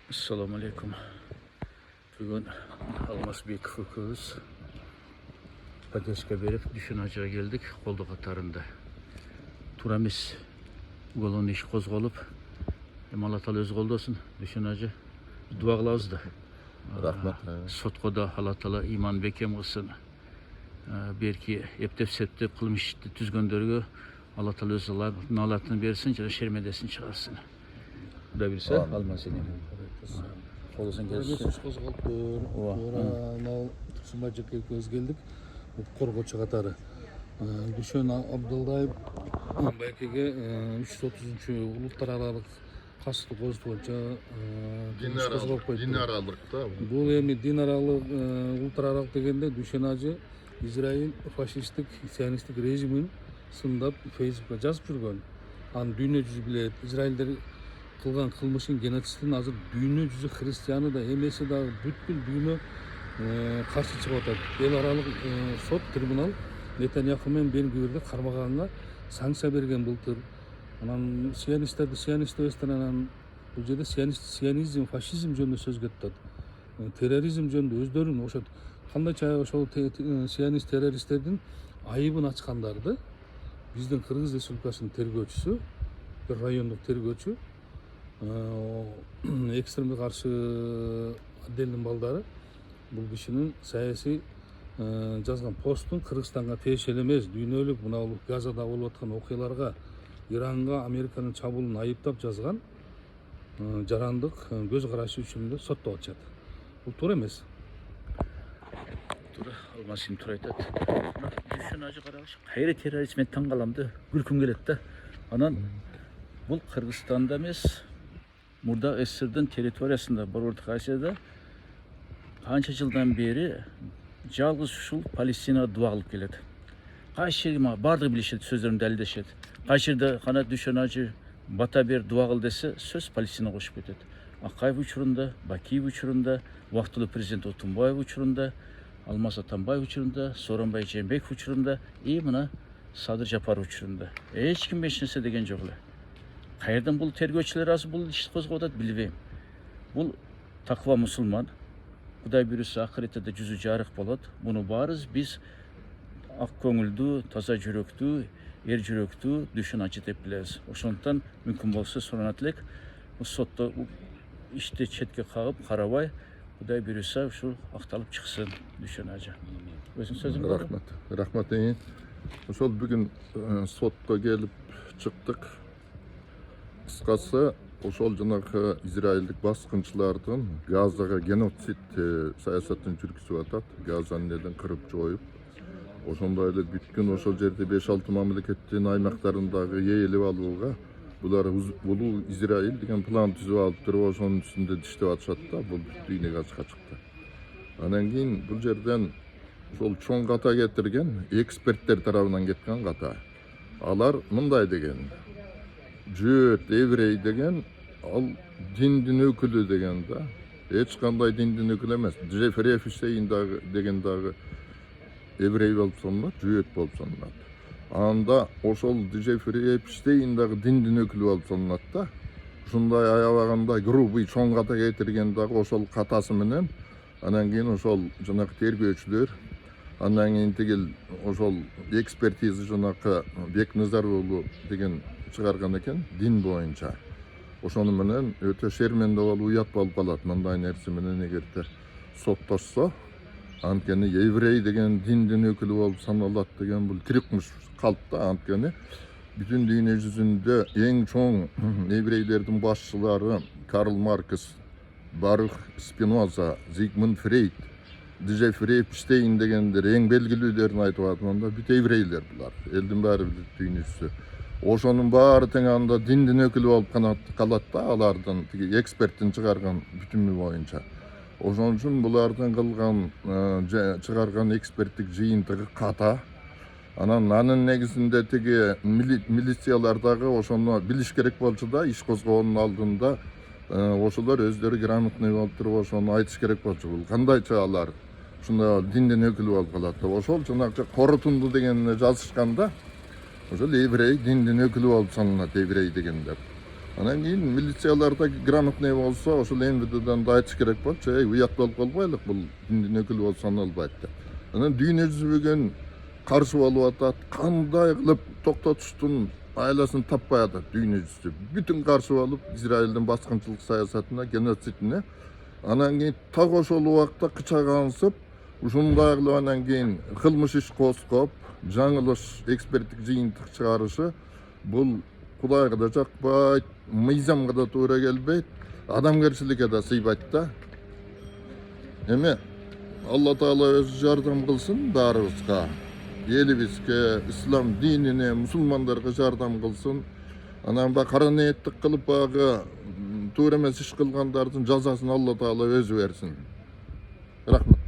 Assalamu alaikum. Bugün Almazbek Fıkıhız Padeşke verip düşünacıya geldik koldu katarında. Turamiz golun iş kozgolup Allah öz golda olsun düşünacı duaglavuz da. Rahmat. Sotkoda Allah iman bekem olsun. Belki eptep septep kılmış tüzgöndörgü Allah öz nalatını versin, şermedesin çıkarsın. Bu da birisi almaz seni. Қолысын Сөз қозғалып Тұрсынбай Жекеев көз келдік. Қорғаучы қатары. Дүшен Абдылдаев байкеге 330 ұлттараралық қасты қозды бойынша қозғалып қойды. Динаралық да. Бұл эми динаралық ұлттараралық дегенде Дүшен ажы Израиль фашистік сионистік режимін сындап Фейсбукқа жазып жүрген. Аны дүйнө жүзі білет. Израильдер кылган кылмышын геноцидин азыр дүйнө жүзү христианы да эмеси да бүткүл дүйнө каршы чыгып атат. Эл аралык сот трибунал Нетаньяху менен Бен-Гвирди кармаганга санкция берген былтыр. Анан сионисттерди сионист эстен анан бул жерде сионизм, фашизм жөнүндө сөз кетет. Терроризм жөнүндө өздөрүн ошо кандайча ошол сионист террористтердин айыбын ачкандарды биздин Кыргыз Республикасынын тергөөчүсү, бир райондук тергөөчү экстремге каршы отделдин балдары бул кишинин саясий жазган постун Кыргызстанга тиешелүү эмес, дүйнөлүк мына Газада болуп аткан окуяларга Иранга Американын чабуулун айыптап жазган жарандык көз карашы үчүн соттоп атышат. Бул туура эмес. Туура, алмасым туура айтат. Düşün acı карагыш. Кайра терроризм таң каламды, күлкүм келет да. Анан бул Кыргызстанда эмес, Murda Esir'den teritoriyasında, Borortuk Asya'da kança yıldan beri жалгыз ушул Палестина дуа кылып келет. Кайсы жерге бардыгы билишет, сөздөрүм далилдешет. Кайсы жерде кана Дүшөн ажы бата бер дуа кыл десе, сөз Палестина кошуп кетет. Акаев учурунда, Бакиев учурунда, убактылуу президент Отунбаев учурунда, Алмаз Атамбаев учурунда, Сооронбай Жээнбеков учурунда, мына Садыр Жапаров учурунда. Эч ким эч нерсе деген жок эле. Кайерден бул тергөөчүлөр азыр бул ишти козгоп атат билбейм. Бул таква мусулман. Кудай буюрса акыретте жүзү жарык болот. Муну баарыбыз биз ак көңүлдүү, таза жүрөктүү, эр жүрөктүү Дүшөн ажы деп билебиз. Ошондуктан мүмкүн болсо суранат элек, сотто ишти четке кагып карабай, Кудай буюрса ушул акталып чыксын Дүшөн ажы. Өзүң сөзүң бар. Рахмат. Ошол бүгүн сотто келип чыктык. Кыскасы ошол жанагы израилдик баскынчылардын Газага геноцид саясатын жүргүзүп атат. Газаны элен кырып жоюп, ошондой эле бүткүн ошол жерде 5-6 мамлекеттин аймактарындагы ээлеп алууга булар улуу Израиль деген план түзүп алып туруп, ошонун үстүндө иштеп атышат да, бул дүйнөгө ачыкка чыкты. Анан кийин бул жерден ошол чоң ката кетирген эксперттер тарабынан кеткен ката. Алар мындай деген: Жүйөт еврей деген ал диндин өкүлү деген да. Эч кандай диндин өкүлү эмес. Джеффри Эпштейн деген дагы еврей болуп саналат, жүйөт болуп саналат. Анда ошол Джеффри Эпштейн дагы диндин өкүлү болуп саналат да. Ушундай аябагандай грубый чоң ката кетирген дагы ошол катасы менен. Анан кийин ошол жанагы тергөөчүлөр, андан кийин тигил ошол экспертиза жанагы Бекназар уулу деген чыгарган экен дин боюнча. Ошону менен өтө шерменде болуп уят болуп калат. Мындай нерсе менен эгерде соттошсо, анткени еврей деген диндин өкүлү болуп саналат деген бул тирикмуш калп да. Анткени бүтүн дүйнө жүзүндө эң чоң еврейлердин башчылары Карл Маркс, Барух Спиноза, Зигмунд Фрейд, Джеффри Эпштейн дегендер эң белгилүүлөрүн айтып атканда бүт еврейлер булар. Элдин баары дүйнөсү. Ошонун баары тең анда диндин өкүлү болуп калат да, алардын тиги эксперттин чыгарган бүтүмү боюнча. Ошон үчүн булардын кылган чыгарган эксперттик жыйынтыгы ката. Анын негизинде тиги милициялар дагы ошону билиш керек болчу да, иш козгоонун алдында ошолор өздөрү грамотный болуп туруп ошону айтыш керек болчу. Бул кандайча алар ушундай диндин өкүлү болуп калат деп. Ошол жанагы Корутунду деген жазышканда ошол еврей диндин өкүлү болуп саналат, еврей дегендер. Анан кийин милицияларда грамотный болсо, ошол МВДдан да айтыш керек болчу, уят болуп калбайлык, бул диндин өкүлү болуп саналбайт деп. Анан дүйнө жүзү бүгүн каршы болуп атат. Кандай кылып токтотуштун айласын таппай атат дүйнө жүзү. Бүтүн каршы болуп Израилдин баскынчылык саясатына, геноцидине. Анан кийин так ошол убакта кычагансып, ушундай кылып анан кийин кылмыш иш козгоп, жаңылыш эксперттик жыйынтык чыгарышы бул Кудайга да жакпайт, мыйзамга да туура келбейт, адамгерчиликке да сыйбайт да. Эми Алла Таала өзү жардам кылсын баарыбызга, элибизге, ислам динине, мусулмандарга жардам кылсын. Анан кара ниеттик кылып баягы туура эмес иш кылгандардын жазасын Алла Таала өзү берсин. Рахмат.